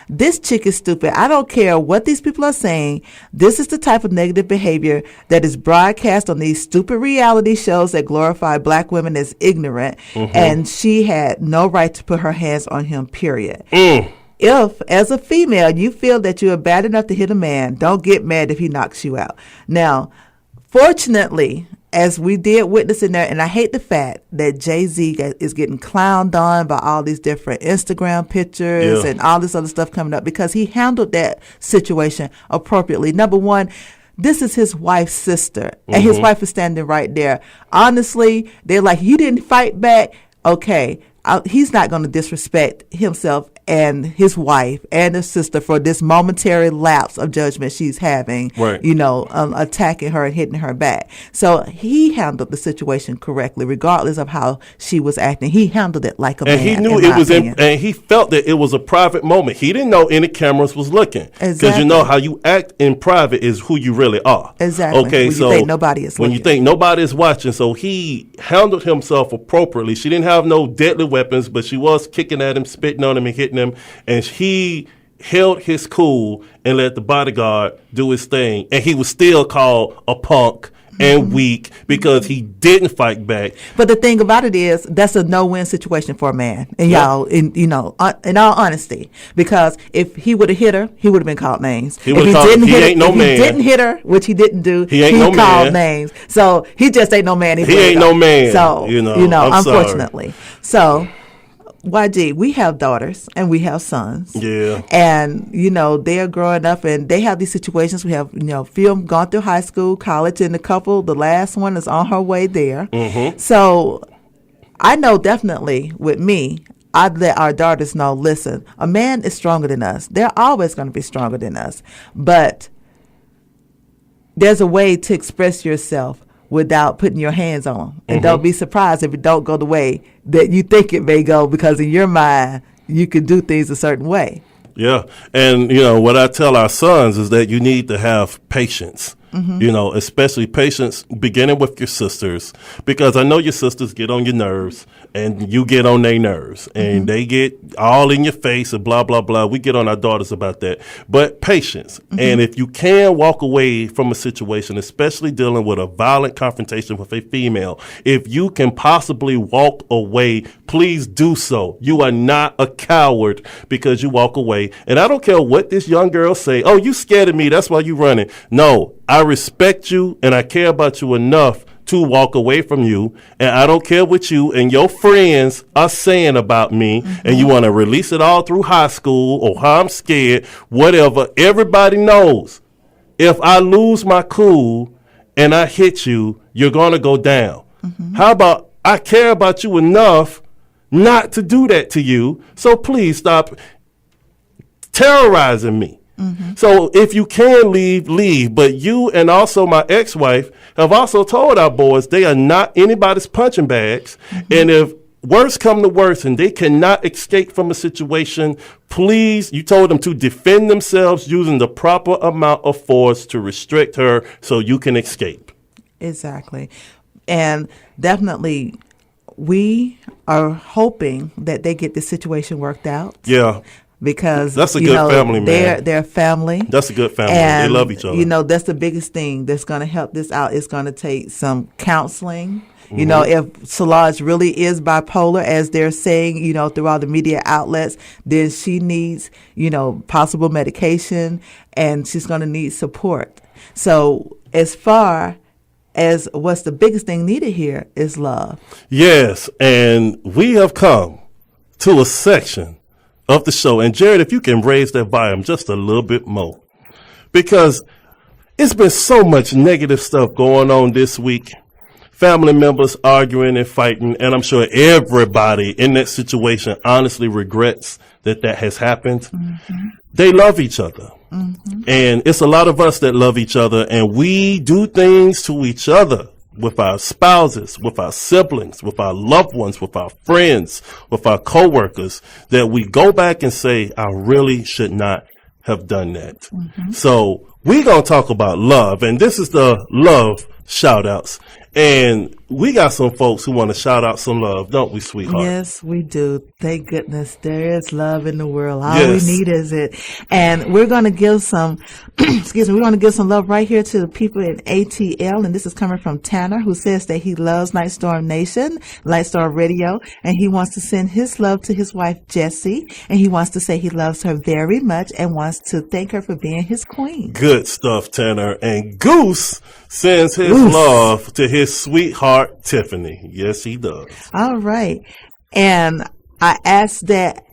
this chick is stupid. I don't care what these people are saying. This is the type of negative behavior that is broadcast on these stupid reality shows that glorify black women as ignorant, and she had no right to put her hands on him, period. If, as a female, you feel that you are bad enough to hit a man, don't get mad if he knocks you out. Now, fortunately, as we did witness in there, and I hate the fact that Jay-Z is getting clowned on by all these different Instagram pictures and all this other stuff coming up, because he handled that situation appropriately. Number one, this is his wife's sister, and his wife is standing right there. Honestly, they're like, you didn't fight back. Okay, he's not going to disrespect himself and his wife and his sister for this momentary lapse of judgment she's having, attacking her and hitting her back. So he handled the situation correctly, regardless of how she was acting. He handled it like a man. And he knew it was, and he felt that it was a private moment. He didn't know any cameras was looking. Because how you act in private is who you really are. Exactly. Okay, when you think nobody is looking. When you think nobody is watching. So he handled himself appropriately. She didn't have no deadly weapons, but she was kicking at him, spitting on him, and hitting him. And he held his cool and let the bodyguard do his thing. And he was still called a punk and weak because he didn't fight back. But the thing about it is, that's a no-win situation for a man. And y'all, in all honesty, because if he would have hit her, he would have been called names. If he didn't hit her, which he didn't do, he called names. So he just ain't no man. He ain't no man. So unfortunately. So YG, we have daughters and we have sons. Yeah. And, they're growing up and they have these situations. We have, few gone through high school, college, and the last one is on her way there. So I know definitely with me, I'd let our daughters know, listen, a man is stronger than us. They're always going to be stronger than us. But there's a way to express yourself without putting your hands on them. And don't be surprised if it don't go the way that you think it may go, because in your mind, you can do things a certain way. Yeah. And, what I tell our sons is that you need to have patience. Especially patience beginning with your sisters, because I know your sisters get on your nerves and you get on their nerves and they get all in your face and blah, blah, blah. We get on our daughters about that. But patience. And if you can walk away from a situation, especially dealing with a violent confrontation with a female, if you can possibly walk away, please do so. You are not a coward because you walk away. And I don't care what this young girl say. Oh, you scared of me. That's why you running. No. I respect you and I care about you enough to walk away from you. And I don't care what you and your friends are saying about me. And you want to release it all through high school or how I'm scared, whatever. Everybody knows if I lose my cool and I hit you, you're going to go down. How about I care about you enough not to do that to you. So please stop terrorizing me. So if you can leave. But you and also my ex-wife have also told our boys they are not anybody's punching bags. And if worse come to worse and they cannot escape from a situation, please, you told them to defend themselves using the proper amount of force to restrict her so you can escape. Exactly. And definitely we are hoping that they get this situation worked out. Yeah. Because that's a good family, man. They're family. That's a good family. And, they love each other. That's the biggest thing that's going to help this out. It's going to take some counseling. If Solange really is bipolar, as they're saying, through all the media outlets, then she needs, possible medication, and she's going to need support. So as far as what's the biggest thing needed here is love. Yes, and we have come to a section of the show. And Jared, if you can raise that volume just a little bit more, because it's been so much negative stuff going on this week. Family members arguing and fighting, and I'm sure everybody in that situation honestly regrets that has happened. They love each other. Mm-hmm. And it's a lot of us that love each other, and we do things to each other with our spouses, with our siblings, with our loved ones, with our friends, with our coworkers, that we go back and say, I really should not have done that. Mm-hmm. So we're going to talk about love, and this is the love shout outs. And we got some folks who want to shout out some love, don't we, sweetheart? Yes, we do. Thank goodness there is love in the world. All we need is it. And we're going to give some, we're going to give some love right here to the people in ATL. And this is coming from Tanner, who says that he loves Nightstorm Nation, Nightstorm Radio, and he wants to send his love to his wife, Jessie. And he wants to say he loves her very much and wants to thank her for being his queen. Good stuff, Tanner. And Goose sends his love to his sweetheart, Tiffany. Yes, he does. All right. And I asked that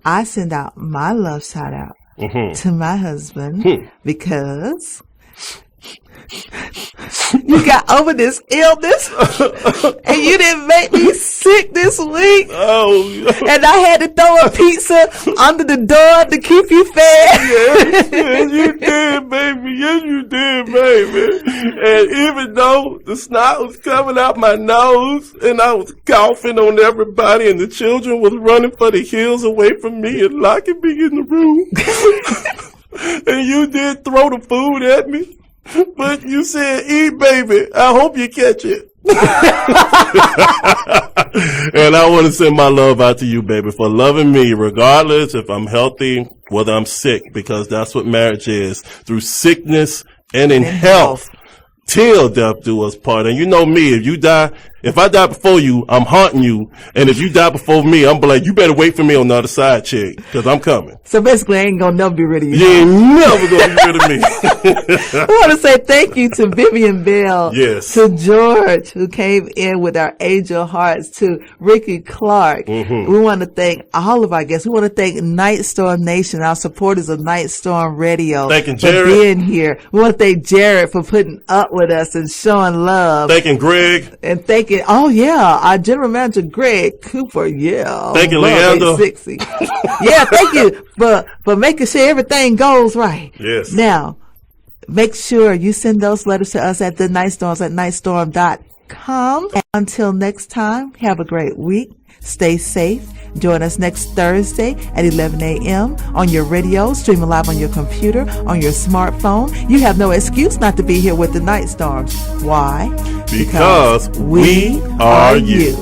I send out my love shout out to my husband because you got over this illness and you didn't make me sick this week. And I had to throw a pizza under the door to keep you fed. Yes, you did, baby. Yes, you did, baby. And even though the snot was coming out my nose and I was coughing on everybody and the children was running for the hills away from me and locking me in the room. And you did throw the food at me. But you said, eat, baby. I hope you catch it. And I want to send my love out to you, baby, for loving me, regardless if I'm healthy, whether I'm sick, because that's what marriage is. Through sickness and in health, till death do us part. And you know me, if I die before you, I'm haunting you. And if you die before me, I'm like, you better wait for me on the other side, chick, because I'm coming. So basically, I ain't going to never be rid of you. You ain't never going to be rid of me. I want to say thank you to Vivian Bell. Yes. To George, who came in with our angel hearts, to Ricky Clark. Mm-hmm. We want to thank all of our guests. We want to thank Nightstorm Nation, our supporters of Nightstorm Radio. Thanking Jared. For being here. We want to thank Jared for putting up with us and showing love. Thanking Greg. And thanking, our general manager, Greg Cooper. Yeah. Thank you, Leander. Yeah, thank you for making sure everything goes right. Yes. Now, make sure you send those letters to us at the Nightstorms at nightstorm.com. And until next time, have a great week. Stay safe. Join us next Thursday at 11 a.m. on your radio, streaming live on your computer, on your smartphone. You have no excuse not to be here with the Nightstorms. Why? Because we are you.